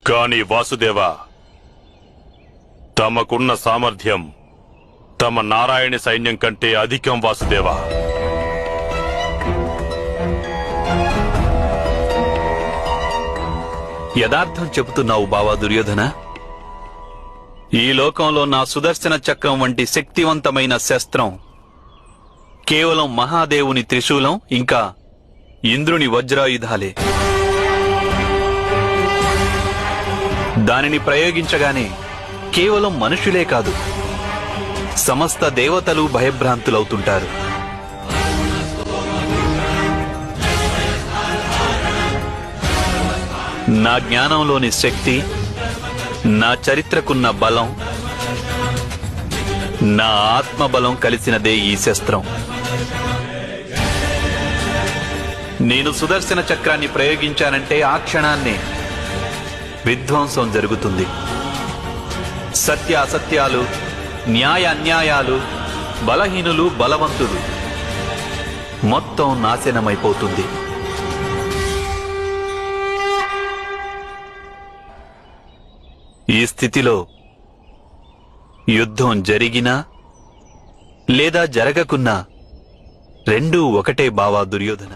కాని వాసుదేవ, తమకున్న సామర్థ్యం తమ నారాయణ సైన్యం కంటే అధికం వాసుదేవ. యథార్థం చెబుతున్నావు బావా దుర్యోధన. ఈ లోకంలో నా సుదర్శన చక్రం వంటి శక్తివంతమైన శస్త్రం కేవలం మహాదేవుని త్రిశూలం ఇంకా ఇంద్రుని వజ్రాయుధాలే. దానిని ప్రయోగించగానే కేవలం మనుషులే కాదు, సమస్త దేవతలు భయభ్రాంతులవుతుంటారు. నా జ్ఞానంలోని శక్తి, నా చరిత్రకున్న బలం, నా ఆత్మబలం కలిసినదే ఈ శస్త్రం. నేను సుదర్శన చక్రాన్ని ప్రయోగించానంటే ఆ క్షణాన్నే విధ్వంసం జరుగుతుంది. సత్య అసత్యాలు, న్యాయ అన్యాయాలు, బలహీనులు బలవంతులు మొత్తం నాశనమైపోతుంది. ఈ స్థితిలో యుద్ధం జరిగినా లేదా జరగకున్నా రెండూ ఒకటే బావా దుర్యోధన.